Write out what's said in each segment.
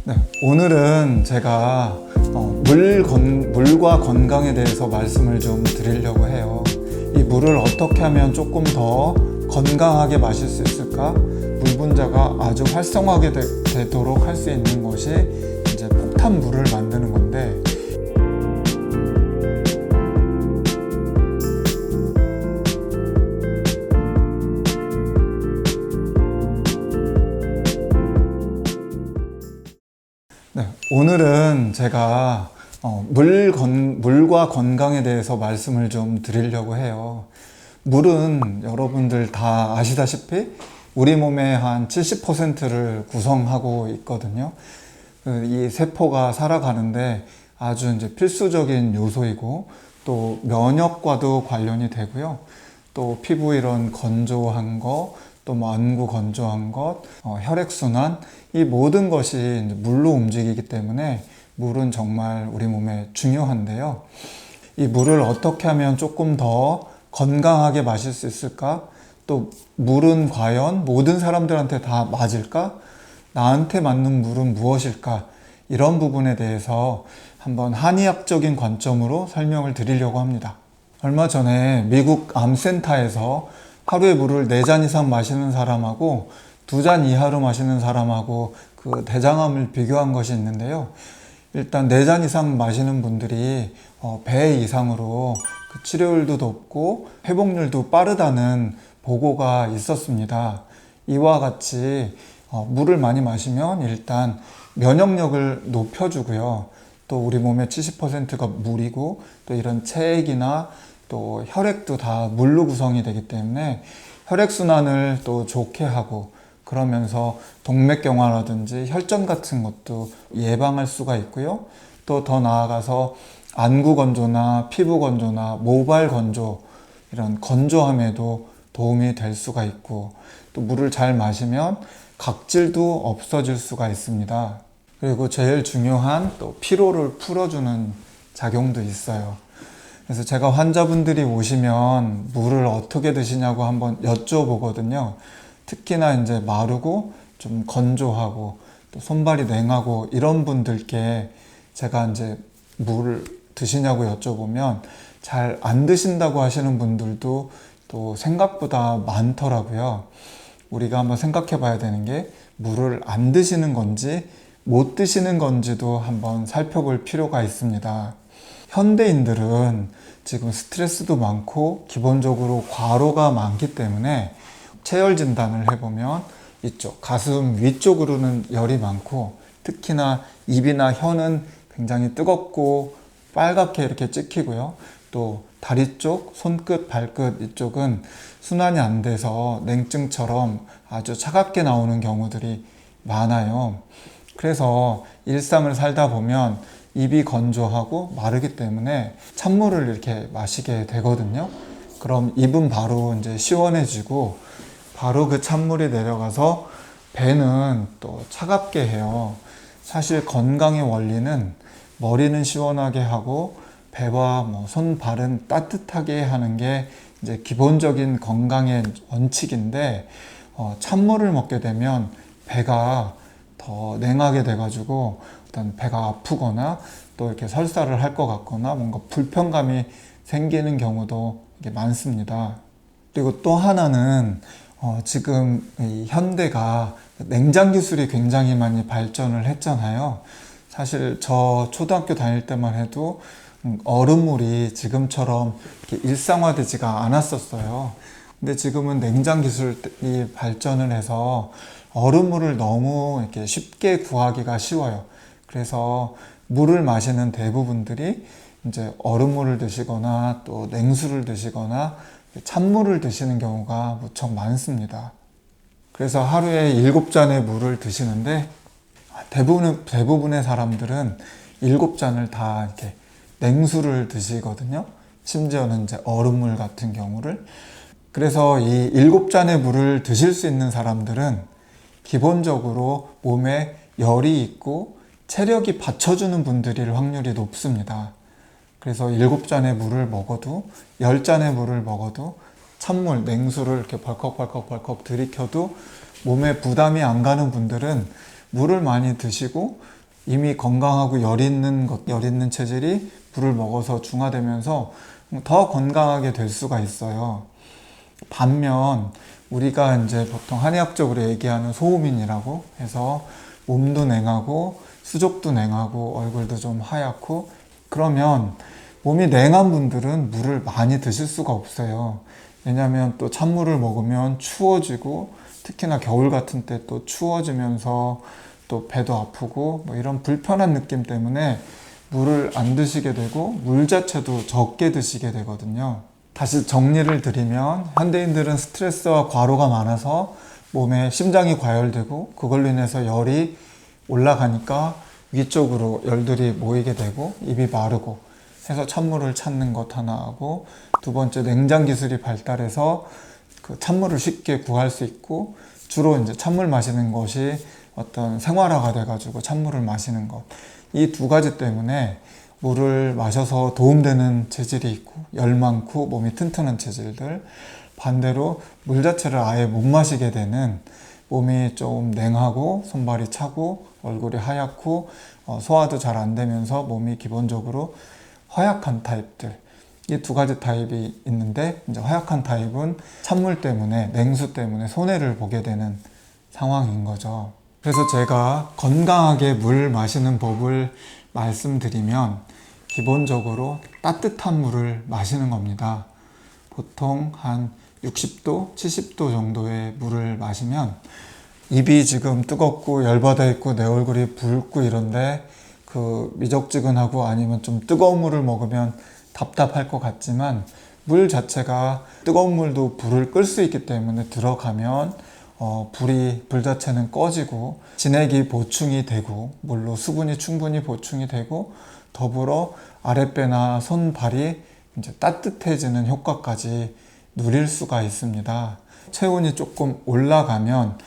네, 오늘은 제가 물과 건강에 대해서 말씀을 좀 드리려고 해요. 이 물을 어떻게 하면 조금 더 건강하게 마실 수 있을까? 물 분자가 아주 활성화하게 되도록 할 수 있는 것이 이제 폭탄물을 만드는 건데, 네, 오늘은 제가 물과 건강에 대해서 말씀을 좀 드리려고 해요. 물은 여러분들 다 아시다시피 우리 몸의 한 70%를 구성하고 있거든요. 이 세포가 살아가는데 아주 이제 필수적인 요소이고, 또 면역과도 관련이 되고요. 또 피부 이런 건조한 거, 또 뭐 안구 건조한 것, 혈액순환, 이 모든 것이 이제 물로 움직이기 때문에 물은 정말 우리 몸에 중요한데요. 이 물을 어떻게 하면 조금 더 건강하게 마실 수 있을까? 또 물은 과연 모든 사람들한테 다 맞을까? 나한테 맞는 물은 무엇일까? 이런 부분에 대해서 한번 한의학적인 관점으로 설명을 드리려고 합니다. 얼마 전에 미국 암센터에서 하루에 물을 4잔 이상 마시는 사람하고 2잔 이하로 마시는 사람하고 그 대장암을 비교한 것이 있는데요. 일단 4잔 이상 마시는 분들이 배 이상으로 그 치료율도 높고 회복률도 빠르다는 보고가 있었습니다. 이와 같이 물을 많이 마시면 일단 면역력을 높여주고요. 또 우리 몸의 70%가 물이고, 또 이런 체액이나 또 혈액도 다 물로 구성이 되기 때문에 혈액순환을 또 좋게 하고, 그러면서 동맥경화라든지 혈전 같은 것도 예방할 수가 있고요. 또 더 나아가서 안구 건조나 피부 건조나 모발 건조, 이런 건조함에도 도움이 될 수가 있고, 또 물을 잘 마시면 각질도 없어질 수가 있습니다. 그리고 제일 중요한 또 피로를 풀어주는 작용도 있어요. 그래서 제가 환자분들이 오시면 물을 어떻게 드시냐고 한번 여쭤보거든요. 특히나 이제 마르고 좀 건조하고 또 손발이 냉하고 이런 분들께 제가 이제 물을 드시냐고 여쭤보면 잘 안 드신다고 하시는 분들도 또 생각보다 많더라고요. 우리가 한번 생각해 봐야 되는 게, 물을 안 드시는 건지 못 드시는 건지도 한번 살펴볼 필요가 있습니다. 현대인들은 지금 스트레스도 많고 기본적으로 과로가 많기 때문에 체열 진단을 해보면 이쪽 가슴 위쪽으로는 열이 많고, 특히나 입이나 혀는 굉장히 뜨겁고 빨갛게 이렇게 찍히고요. 또 다리 쪽, 손끝, 발끝 이쪽은 순환이 안 돼서 냉증처럼 아주 차갑게 나오는 경우들이 많아요. 그래서 일상을 살다 보면 입이 건조하고 마르기 때문에 찬물을 이렇게 마시게 되거든요. 그럼 입은 바로 이제 시원해지고, 바로 그 찬물이 내려가서 배는 또 차갑게 해요. 사실 건강의 원리는 머리는 시원하게 하고 배와 뭐 손, 발은 따뜻하게 하는 게 이제 기본적인 건강의 원칙인데, 찬물을 먹게 되면 배가 더 냉하게 돼가지고 일단 배가 아프거나 또 이렇게 설사를 할 것 같거나 뭔가 불편감이 생기는 경우도 이게 많습니다. 그리고 또 하나는 지금 이 현대가 냉장 기술이 굉장히 많이 발전을 했잖아요. 사실 저 초등학교 다닐 때만 해도 얼음물이 지금처럼 이렇게 일상화되지가 않았었어요. 근데 지금은 냉장 기술이 발전을 해서 얼음물을 너무 이렇게 쉽게 구하기가 쉬워요. 그래서 물을 마시는 대부분들이 이제 얼음물을 드시거나 또 냉수를 드시거나 찬물을 드시는 경우가 무척 많습니다. 그래서 하루에 7잔의 물을 드시는데, 대부분의 사람들은 7잔을 다 이렇게 냉수를 드시거든요. 심지어는 이제 얼음물 같은 경우를. 그래서 이 7잔의 물을 드실 수 있는 사람들은 기본적으로 몸에 열이 있고 체력이 받쳐주는 분들일 확률이 높습니다. 그래서 7잔의 물을 먹어도, 10잔의 물을 먹어도 찬물, 냉수를 이렇게 벌컥벌컥 들이켜도 몸에 부담이 안 가는 분들은 물을 많이 드시고 이미 건강하고 열 있는 체질이 물을 먹어서 중화되면서 더 건강하게 될 수가 있어요. 반면 우리가 이제 보통 한의학적으로 얘기하는 소음인이라고 해서 몸도 냉하고 수족도 냉하고 얼굴도 좀 하얗고, 그러면 몸이 냉한 분들은 물을 많이 드실 수가 없어요. 왜냐하면 또 찬물을 먹으면 추워지고, 특히나 겨울 같은 때 또 추워지면서 또 배도 아프고 뭐 이런 불편한 느낌 때문에 물을 안 드시게 되고 물 자체도 적게 드시게 되거든요. 다시 정리를 드리면, 현대인들은 스트레스와 과로가 많아서 몸에 심장이 과열되고 그걸로 인해서 열이 올라가니까 위쪽으로 열들이 모이게 되고 입이 마르고 해서 찬물을 찾는 것 하나 하고, 두 번째, 냉장 기술이 발달해서 그 찬물을 쉽게 구할 수 있고, 주로 이제 찬물 마시는 것이 어떤 생활화가 돼가지고 찬물을 마시는 것, 이 두 가지 때문에 물을 마셔서 도움되는 체질이 있고 열 많고 몸이 튼튼한 체질들, 반대로 물 자체를 아예 못 마시게 되는, 몸이 좀 냉하고 손발이 차고 얼굴이 하얗고 소화도 잘 안 되면서 몸이 기본적으로 허약한 타입들, 이 두 가지 타입이 있는데, 이제 허약한 타입은 찬물 때문에, 냉수 때문에 손해를 보게 되는 상황인 거죠. 그래서 제가 건강하게 물 마시는 법을 말씀드리면, 기본적으로 따뜻한 물을 마시는 겁니다. 보통 한 60도, 70도 정도의 물을 마시면, 입이 지금 뜨겁고 열받아 있고 내 얼굴이 붉고 이런데 그 미적지근하고 아니면 좀 뜨거운 물을 먹으면 답답할 것 같지만, 물 자체가 뜨거운 물도 불을 끌 수 있기 때문에 들어가면 불 자체는 꺼지고 진액이 보충이 되고 물로 수분이 충분히 보충이 되고, 더불어 아랫배나 손발이 이제 따뜻해지는 효과까지 누릴 수가 있습니다. 체온이 조금 올라가면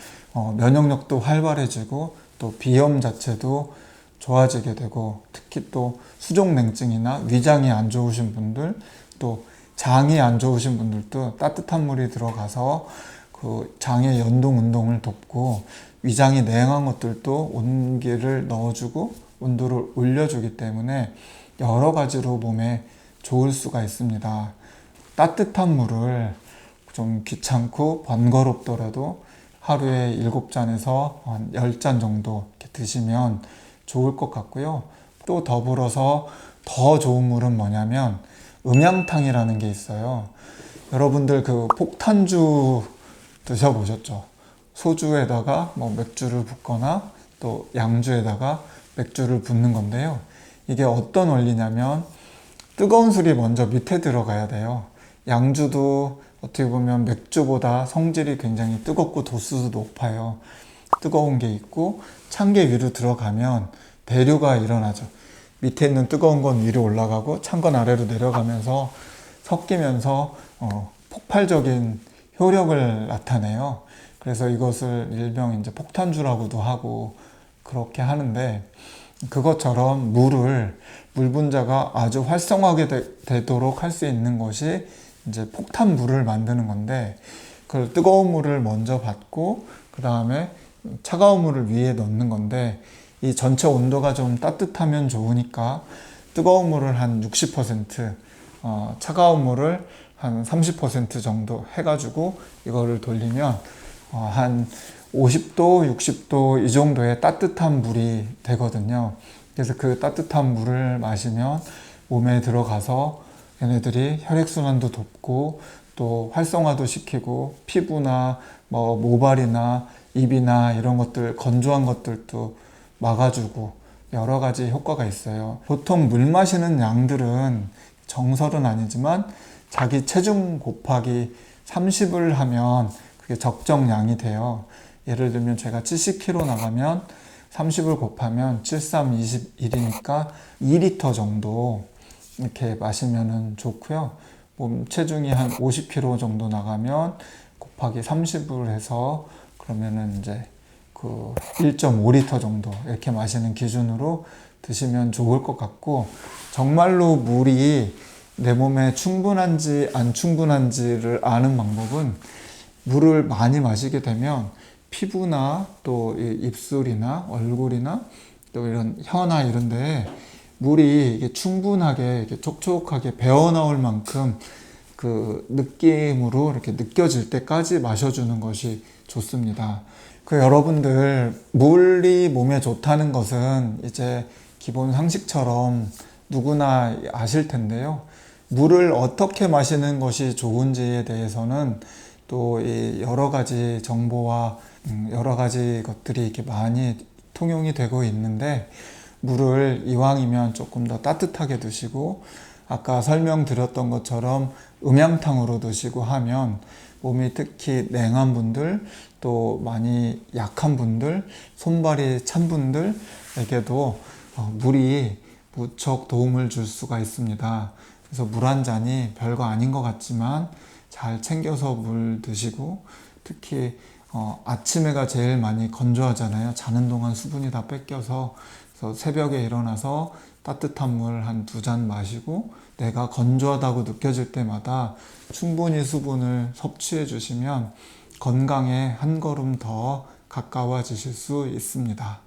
면역력도 활발해지고 또 비염 자체도 좋아지게 되고, 특히 또 수족냉증이나 위장이 안 좋으신 분들, 또 장이 안 좋으신 분들도 따뜻한 물이 들어가서 그 장의 연동 운동을 돕고, 위장이 냉한 것들도 온기를 넣어주고 온도를 올려주기 때문에 여러 가지로 몸에 좋을 수가 있습니다. 따뜻한 물을 좀 귀찮고 번거롭더라도 하루에 7잔에서 한 10잔 정도 이렇게 드시면 좋을 것 같고요. 또 더불어서 더 좋은 물은 뭐냐면 음양탕이라는 게 있어요. 여러분들 그 폭탄주 드셔보셨죠? 소주에다가 뭐 맥주를 붓거나 또 양주에다가 맥주를 붓는 건데요. 이게 어떤 원리냐면, 뜨거운 술이 먼저 밑에 들어가야 돼요. 양주도 어떻게 보면 맥주보다 성질이 굉장히 뜨겁고 도수도 높아요. 뜨거운 게 있고 찬 게 위로 들어가면 대류가 일어나죠. 밑에 있는 뜨거운 건 위로 올라가고 찬 건 아래로 내려가면서 섞이면서 폭발적인 효력을 나타내요. 그래서 이것을 일명 이제 폭탄주라고도 하고 그렇게 하는데, 그것처럼 물 분자가 아주 활성화하게 되도록 할 수 있는 것이 이제 폭탄물을 만드는 건데, 그 뜨거운 물을 먼저 받고 그 다음에 차가운 물을 위에 넣는 건데, 이 전체 온도가 좀 따뜻하면 좋으니까 뜨거운 물을 한 60%, 차가운 물을 한 30% 정도 해가지고 이거를 돌리면 한 50도, 60도 이 정도의 따뜻한 물이 되거든요. 그래서 그 따뜻한 물을 마시면 몸에 들어가서 얘네들이 혈액순환도 돕고 또 활성화도 시키고 피부나 뭐 모발이나 입이나 이런 것들, 건조한 것들도 막아주고 여러 가지 효과가 있어요. 보통 물 마시는 양들은 정설은 아니지만 자기 체중 곱하기 30을 하면 그게 적정량이 돼요. 예를 들면 제가 70kg 나가면 30을 곱하면 7, 3, 21이니까 2리터 정도 이렇게 마시면 좋고요. 몸 체중이 한 50kg 정도 나가면 곱하기 30을 해서 그러면은 이제 그 1.5리터 정도 이렇게 마시는 기준으로 드시면 좋을 것 같고, 정말로 물이 내 몸에 충분한지 안 충분한지를 아는 방법은, 물을 많이 마시게 되면 피부나 또 입술이나 얼굴이나 또 이런 혀나 이런 데에 물이 이게 충분하게 이렇게 촉촉하게 배어 나올 만큼 그 느낌으로 이렇게 느껴질 때까지 마셔주는 것이 좋습니다. 그 여러분들 물이 몸에 좋다는 것은 이제 기본 상식처럼 누구나 아실 텐데요. 물을 어떻게 마시는 것이 좋은지에 대해서는 또 이 여러 가지 정보와 여러 가지 것들이 이렇게 많이 통용이 되고 있는데, 물을 이왕이면 조금 더 따뜻하게 드시고 아까 설명드렸던 것처럼 음양탕으로 드시고 하면 몸이 특히 냉한 분들, 또 많이 약한 분들, 손발이 찬 분들에게도 물이 무척 도움을 줄 수가 있습니다. 그래서 물 한 잔이 별거 아닌 것 같지만 잘 챙겨서 물 드시고, 특히 아침에가 제일 많이 건조하잖아요. 자는 동안 수분이 다 뺏겨서. 그래서 새벽에 일어나서 따뜻한 물 한 2잔 마시고 내가 건조하다고 느껴질 때마다 충분히 수분을 섭취해 주시면 건강에 한 걸음 더 가까워지실 수 있습니다.